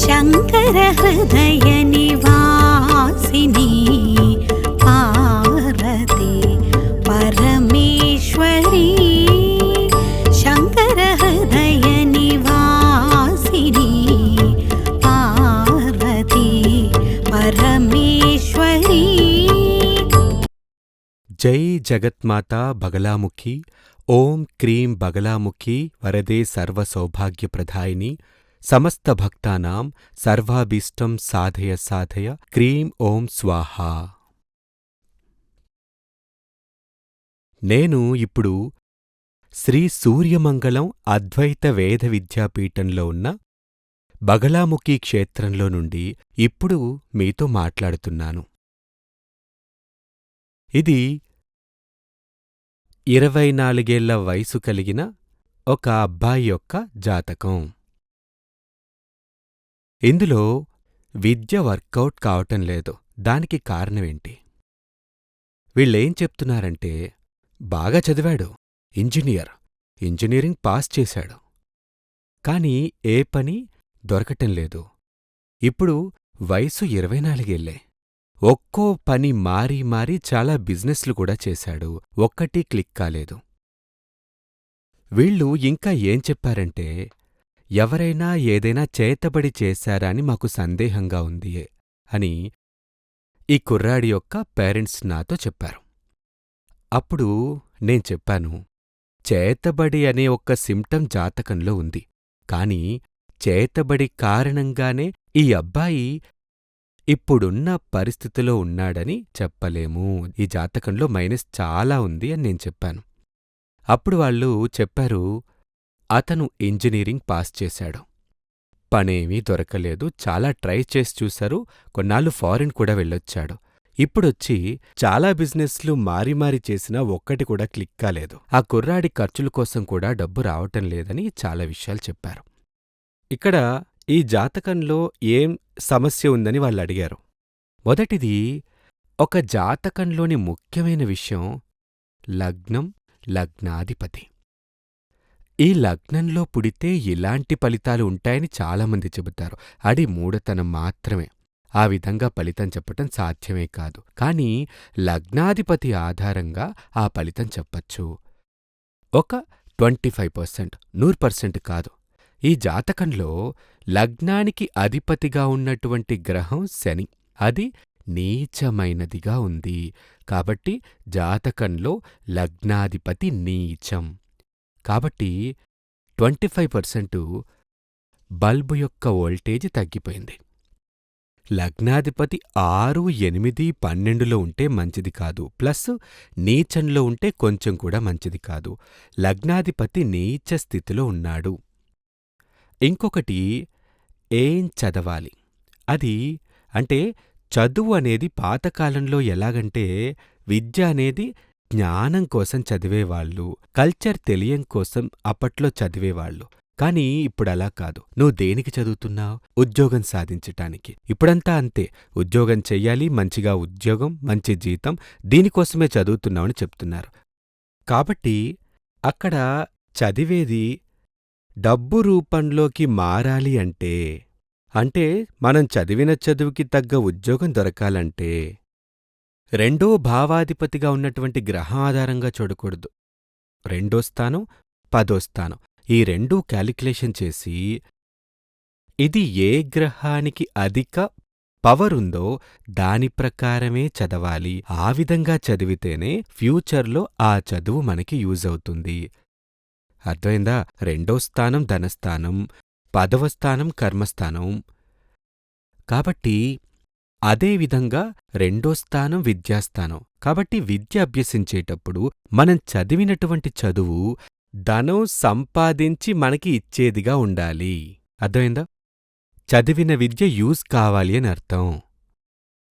శంకర హృదయ నివాసిని పార్వతి పరమేశ్వరి శంకర హృదయ నివాసిని పార్వతి పరమేశ్వరి. జై జగత్మాతా బగలాముఖి. ఓం క్రీం బగలాముఖి వరదే సర్వ సౌభాగ్యప్రదాయిని. సమస్త భక్తానాం సర్వాభీష్టం సాధయ సాధయ. క్రీం ఓం స్వాహా. నేను ఇప్పుడు శ్రీ సూర్యమంగళం అద్వైత వేద విద్యాపీఠంలో ఉన్న బగలాముఖి క్షేత్రంలో నుండి ఇప్పుడు మీతో మాట్లాడుతున్నాను. ఇది 24 వయసు కలిగిన ఒక అబ్బాయి యొక్క జాతకం. ఇందులో విద్య వర్కౌట్ కావటం లేదు. దానికి కారణమేంటి? వీళ్ళేం చెప్తున్నారంటే, బాగా చదివాడు, ఇంజనీరింగ్ పాస్ చేశాడు, కాని ఏ పని దొరకటం లేదు. ఇప్పుడు వయసు 24 ఒక్కో పని మారి మారి చాలా బిజినెస్లు కూడా చేశాడు. ఒక్కటీ క్లిక్ కాలేదు. వీళ్ళు ఇంకా ఏం చెప్పారంటే, ఎవరైనా ఏదైనా చేతబడి చేశారా అని మాకు సందేహంగా ఉంది అని ఈ కుర్రాడి యొక్క పేరెంట్స్ నాతో చెప్పారు. అప్పుడు నేను చెప్పాను, చేతబడి అనే ఒక్క సిమ్టమ్ జాతకంలో ఉంది, కాని చేతబడి కారణంగానే ఈ అబ్బాయి ఇప్పుడున్న పరిస్థితిలో ఉన్నాడని చెప్పలేము. ఈ జాతకంలో మైనస్ చాలా ఉంది అని నేను చెప్పాను. అప్పుడు వాళ్ళు చెప్పారు, అతను ఇంజనీరింగ్ పాస్ చేశాడు, పనేమీ దొరకలేదు, చాలా ట్రై చేసి చూశారు, కొన్నాళ్ళు ఫారిన్ కూడా వెళ్ళొచ్చాడు. ఇప్పుడొచ్చి చాలా బిజినెస్లు మారి మారి చేసినా ఒక్కటి కూడా క్లిక్ కాలేదు. ఆ కుర్రాడి ఖర్చుల కోసం కూడా డబ్బు రావటం లేదని చాలా విషయాలు చెప్పారు. ఇక్కడ ఈ జాతకంలో ఏం సమస్య ఉందని వాళ్ళు అడిగారు. మొదటిది, ఒక జాతకంలోని ముఖ్యమైన విషయం లగ్నం, లగ్నాధిపతి. ఈ లగ్నంలో పుడితే ఇలాంటి ఫలితాలు ఉంటాయని చాలామంది చెబుతారు. అది మూఢతనం మాత్రమే. ఆ విధంగా ఫలితం చెప్పటం సాధ్యమే కాదు. కాని లగ్నాధిపతి ఆధారంగా ఆ ఫలితం చెప్పచ్చు. ఒక 25%, 100% కాదు. ఈ జాతకంలో లగ్నానికి అధిపతిగా ఉన్నటువంటి గ్రహం శని. అది నీచమైనదిగా ఉంది. కాబట్టి జాతకంలో లగ్నాధిపతి నీచం. కాబట్టి 25% బల్బు యొక్క వోల్టేజ్ తగ్గిపోయింది. లగ్నాధిపతి 6, 8, 12లో ఉంటే మంచిది కాదు. ప్లస్ నీచంలో ఉంటే కొంచెం కూడా మంచిది కాదు. లగ్నాధిపతి నీచ స్థితిలో ఉన్నాడు. ఇంకొకటి, ఏం చదవాలి అది అంటే చదువు అనేది పాతకాలంలో ఎలాగంటే, విద్య అనేది జ్ఞానం కోసం చదివేవాళ్ళు, కల్చర్ తెలియం కోసం అప్పట్లో చదివేవాళ్ళు. కాని ఇప్పుడలా కాదు. నువ్వు దేనికి చదువుతున్నావు? ఉద్యోగం సాధించటానికి. ఇప్పుడంతా అంతే, ఉద్యోగం చెయ్యాలి, మంచిగా ఉద్యోగం, మంచి జీతం, దీనికోసమే చదువుతున్నావని చెప్తున్నారు. కాబట్టి అక్కడ చదివేది డబ్బు రూపంలోకి మారాలి అంటే మనం చదివిన చదువుకి తగ్గ ఉద్యోగం దొరకాలంటే రెండో భావాధిపతిగా ఉన్నటువంటి గ్రహం ఆధారంగా చూడకూడదు. 2వ స్థానం, 10వ స్థానం, ఈ రెండూ క్యాలిక్యులేషన్ చేసి ఇది ఏ గ్రహానికి అధిక పవరుందో దాని ప్రకారమే చదవాలి. ఆ విధంగా చదివితేనే ఫ్యూచర్లో ఆ చదువు మనకి యూజ్ అవుతుంది. అర్థమైందా? 2వ స్థానం ధనస్థానం, 10వ స్థానం కర్మస్థానం. కాబట్టి అదేవిధంగా 2వ స్థానం విద్యాస్థానం. కాబట్టి విద్య అభ్యసించేటప్పుడు మనం చదివినటువంటి చదువు ధనం సంపాదించి మనకి ఇచ్చేదిగా ఉండాలి. అర్థమైందా? చదివిన విద్య యూజ్ కావాలి అని అర్థం.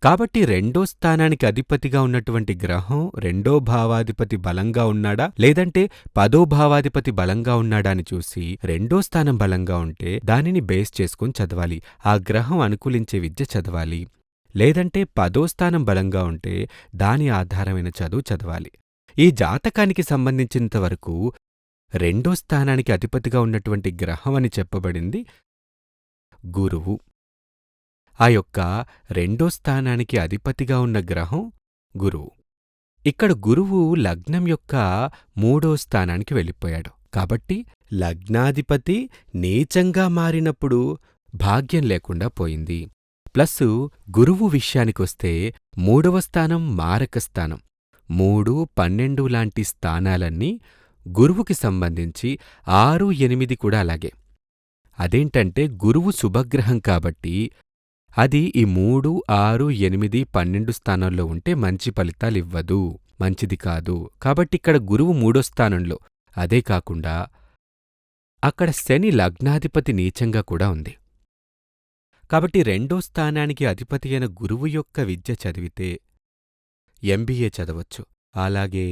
కాబట్టి 2వ స్థానానికి అధిపతిగా ఉన్నటువంటి గ్రహం 2వ భావాధిపతి బలంగా ఉన్నాడా, లేదంటే 10వ భావాధిపతి బలంగా ఉన్నాడా అని చూసి 2వ స్థానం బలంగా ఉంటే దానిని బేస్ చేసుకుని చదవాలి. ఆ గ్రహం అనుకూలించే విద్య చదవాలి. లేదంటే 10వ స్థానం బలంగా ఉంటే దాని ఆధారమైన చదువు చదవాలి. ఈ జాతకానికి సంబంధించినంతవరకు 2వ స్థానానికి అధిపతిగా ఉన్నటువంటి గ్రహం అని చెప్పబడింది గురువు. ఆ యొక్క రెండో స్థానానికి అధిపతిగా ఉన్న గ్రహం గురువు. ఇక్కడ గురువు లగ్నం యొక్క మూడో స్థానానికి వెళ్ళిపోయాడు. కాబట్టి లగ్నాధిపతి నీచంగా మారినప్పుడు భాగ్యం లేకుండా పోయింది. ప్లస్సు గురువు విషయానికొస్తే మూడవ స్థానం మారక స్థానం. 3, 12 లాంటి స్థానాలన్నీ గురువుకి సంబంధించి 6, 8 కూడా అలాగే. అదేంటంటే గురువు శుభగ్రహం కాబట్టి అది ఈ 3, 6, 8, 12 స్థానాల్లో ఉంటే మంచి ఫలితాలివ్వదు, మంచిది కాదు. కాబట్టిక్కడ గురువు మూడో స్థానంలో. అదే కాకుండా అక్కడ శని లగ్నాధిపతి నీచంగా కూడా ఉంది. కాబట్టి రెండో స్థానానికి అధిపతి అయిన గురువు యొక్క విద్య చదివితే ఎంబీఏ చదవచ్చు, అలాగే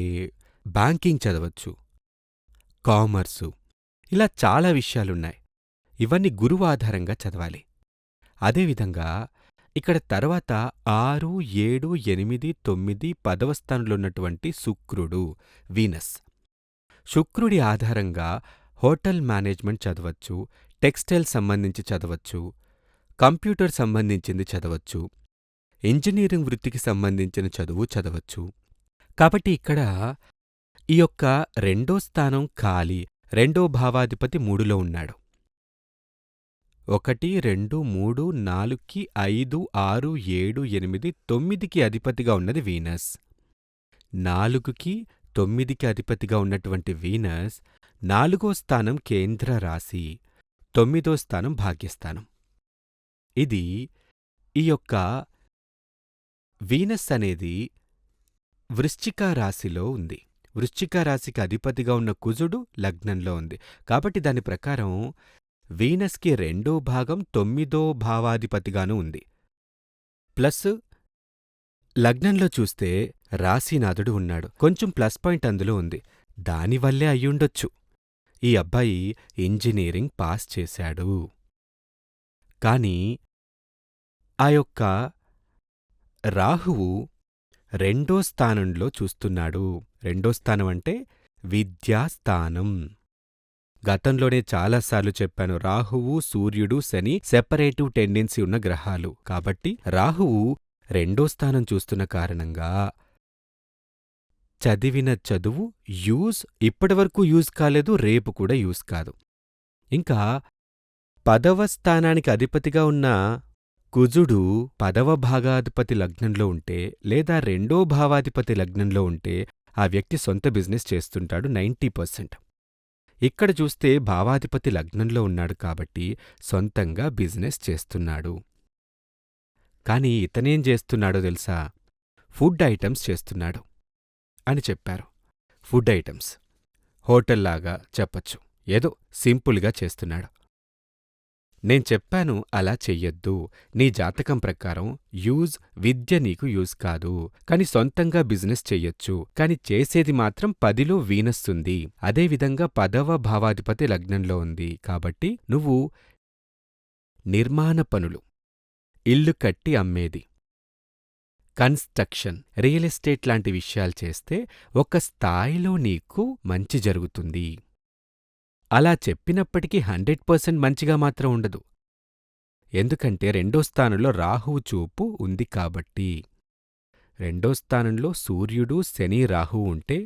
బ్యాంకింగ్ చదవచ్చు, కామర్సు, ఇలా చాలా విషయాలున్నాయి. ఇవన్నీ గురువు ఆధారంగా చదవాలి. అదేవిధంగా ఇక్కడ తర్వాత 6, 7, 8, 9, 10వ స్థానంలో ఉన్నటువంటి శుక్రుడు, వీనస్. శుక్రుడి ఆధారంగా హోటల్ మేనేజ్మెంట్ చదవచ్చు, టెక్స్టైల్ సంబంధించి చదవచ్చు, కంప్యూటర్ సంబంధించింది చదవచ్చు, ఇంజనీరింగ్ వృత్తికి సంబంధించిన చదువు చదవచ్చు. కాబట్టి ఇక్కడ ఈ యొక్క రెండో స్థానం ఖాళీ. రెండో భావాధిపతి 3లో ఉన్నాడు. 1, 2, 3, 4కి 5, 6, 7, 8, 9కి అధిపతిగా ఉన్నది వీనస్. 4కి 9కి అధిపతిగా ఉన్నటువంటి వీనస్ 4వ స్థానం కేంద్ర రాశి, 9వ స్థానం భాగ్యస్థానం. ఇది ఈ యొక్క వీనస్ అనేది వృశ్చిక రాశిలో ఉంది. వృశ్చిక రాశికి అధిపతిగా ఉన్న కుజుడు లగ్నంలో ఉంది. కాబట్టి దాని ప్రకారం వీనస్కి రెండో భాగం 9వ భావాధిపతిగానూ ఉంది. ప్లస్ లగ్నంలో చూస్తే రాశీనాథుడు ఉన్నాడు. కొంచెం ప్లస్ పాయింట్ అందులో ఉంది. దానివల్లే అయ్యుండొచ్చు ఈ అబ్బాయి ఇంజనీరింగ్ పాస్ చేశాడు. కాని ఆ యొక్క రాహువు రెండో స్థానంలో చూస్తున్నాడు. రెండో స్థానం అంటే విద్యాస్థానం. గతంలోనే చాలాసార్లు చెప్పాను, రాహువు, సూర్యుడు, శని సెపరేటివ్ టెండెన్సీ ఉన్న గ్రహాలు. కాబట్టి రాహువు రెండో స్థానం చూస్తున్న కారణంగా చదివిన చదువు ఇప్పటివరకు యూజ్ కాలేదు, రేపు కూడా యూజ్ కాదు. ఇంకా 10వ స్థానానికి అధిపతిగా ఉన్న కుజుడు 10వ భాగాధిపతి లగ్నంలో ఉంటే లేదా రెండో భావాధిపతి లగ్నంలో ఉంటే ఆ వ్యక్తి సొంత బిజినెస్ చేస్తుంటాడు 90%. ఇక్కడ చూస్తే భావాధిపతి లగ్నంలో ఉన్నాడు కాబట్టి సొంతంగా బిజినెస్ చేస్తున్నాడు. కాని ఇతనేం చేస్తున్నాడో తెలుసా? ఫుడ్ ఐటమ్స్ చేస్తున్నాడు అని చెప్పారు. ఫుడ్ ఐటమ్స్ హోటల్లాగా చెప్పచ్చు, ఏదో సింపుల్గా చేస్తున్నాడు. నేను చెప్పాను అలా చెయ్యొద్దు. నీ జాతకం ప్రకారం విద్య నీకు యూజ్ కాదు, కాని సొంతంగా బిజినెస్ చెయ్యొచ్చు. కాని చేసేది మాత్రం 10లో వీనస్ ఉంది. అదేవిధంగా 10వ భావాధిపతి లగ్నంలో ఉంది. కాబట్టి నువ్వు నిర్మాణ పనులు, ఇల్లు కట్టి అమ్మేది, కన్స్ట్రక్షన్, రియల్ ఎస్టేట్ లాంటి విషయాలు చేస్తే ఒక స్థాయిలో నీకు మంచి జరుగుతుంది. అలా చెప్పినప్పటికీ 100% మంచిగా మాత్రం ఉండదు. ఎందుకంటే రెండో స్థానంలో రాహువు చూపు ఉంది కాబట్టి. రెండో స్థానంలో సూర్యుడు, శని, రాహువు ఉంటే,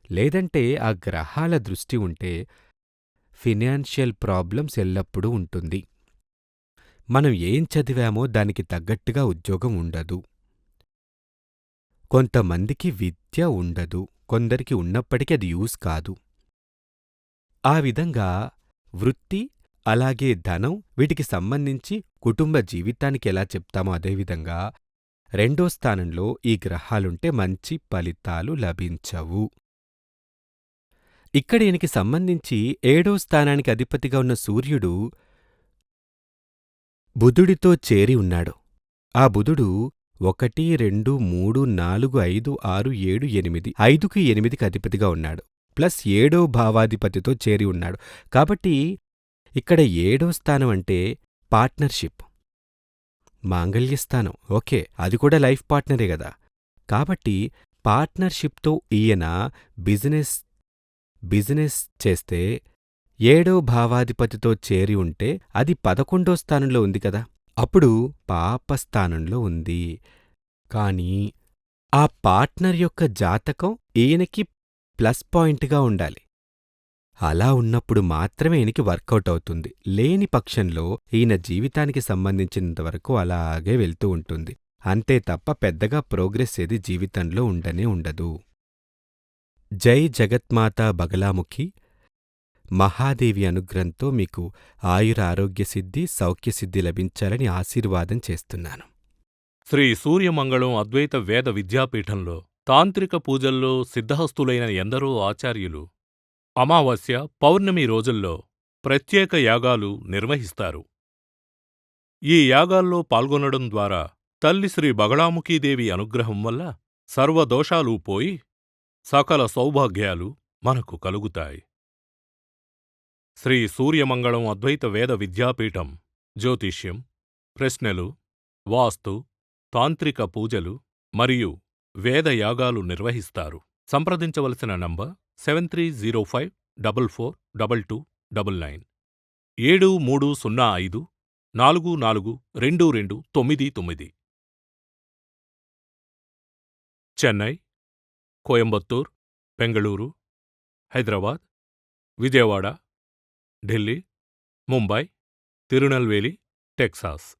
లేదంటే ఆ గ్రహాల దృష్టి ఉంటే ఫినాన్షియల్ ప్రాబ్లమ్స్ ఎల్లప్పుడూ ఉంటుంది. మనం ఏం చదివామో దానికి తగ్గట్టుగా ఉద్యోగం ఉండదు. కొంతమందికి విద్య ఉండదు, కొందరికి ఉన్నప్పటికీ అది యూజ్ కాదు. ఆ విధంగా వృత్తి, అలాగే ధనం, వీటికి సంబంధించి కుటుంబ జీవితానికి ఎలా చెప్తామో అదేవిధంగా రెండో స్థానంలో ఈ గ్రహాలుంటే మంచి ఫలితాలు లభించవు. ఇక్కడ ఈయనకి సంబంధించి 7వ స్థానానికి అధిపతిగా ఉన్న సూర్యుడు బుధుడితో చేరి ఉన్నాడు. ఆ బుధుడు 1, 2, 3, 4, 5, 6, 7, 8, 5కి 8కి అధిపతిగా ఉన్నాడు. ప్లస్ 7వ భావాధిపతితో చేరి ఉన్నాడు. కాబట్టి ఇక్కడ 7వ స్థానం అంటే పార్ట్నర్షిప్, మాంగళ్యస్థానం. ఓకే, అది కూడా లైఫ్ పార్ట్నరే గదా. కాబట్టి పార్ట్నర్షిప్తో ఈయన బిజినెస్ చేస్తే 7వ భావాధిపతితో చేరి ఉంటే అది 11వ స్థానంలో ఉంది కదా. అప్పుడు పాప స్థానంలో ఉంది. కానీ ఆ పార్ట్నర్ యొక్క జాతకం ఈయనకి ప్లస్ పాయింట్‌గా ఉండాలి. అలా ఉన్నప్పుడు మాత్రమే ఈయనకి వర్కౌట్ అవుతుంది. లేని పక్షంలో ఈయన జీవితానికి సంబంధించినంతవరకు అలాగే వెళ్తూ ఉంటుంది. అంతే తప్ప పెద్దగా ప్రోగ్రెస్ ఏది జీవితంలో ఉండనే ఉండదు. జై జగత్మాతా బగలాముఖి. మహాదేవి అనుగ్రహంతో మీకు ఆయురారోగ్యసిద్ధి, సౌఖ్యసిద్ధి లభించాలని ఆశీర్వాదం చేస్తున్నాను. శ్రీ సూర్యమంగళం అద్వైత వేద విద్యాపీఠంలో తాంత్రిక పూజల్లో సిద్ధహస్తులైన ఎందరో ఆచార్యులు అమావాస్య, పౌర్ణమి రోజుల్లో ప్రత్యేక యాగాలు నిర్వహిస్తారు. ఈ యాగాల్లో పాల్గొనడం ద్వారా తల్లి శ్రీ బగళాముఖీదేవి అనుగ్రహం వల్ల సర్వదోషాలూ పోయి సకల సౌభాగ్యాలు మనకు కలుగుతాయి. శ్రీ సూర్యమంగళం అద్వైత వేద విద్యాపీఠం జ్యోతిష్యం, ప్రశ్నలు, వాస్తు, తాంత్రిక పూజలు మరియు వేదయాగాలు నిర్వహిస్తారు. సంప్రదించవలసిన నంబర్ 7305442299 7305442299. చెన్నై, కోయంబత్తూర్, బెంగళూరు, హైదరాబాద్, విజయవాడ, ఢిల్లీ, ముంబై, తిరునల్వేలి, టెక్సాస్.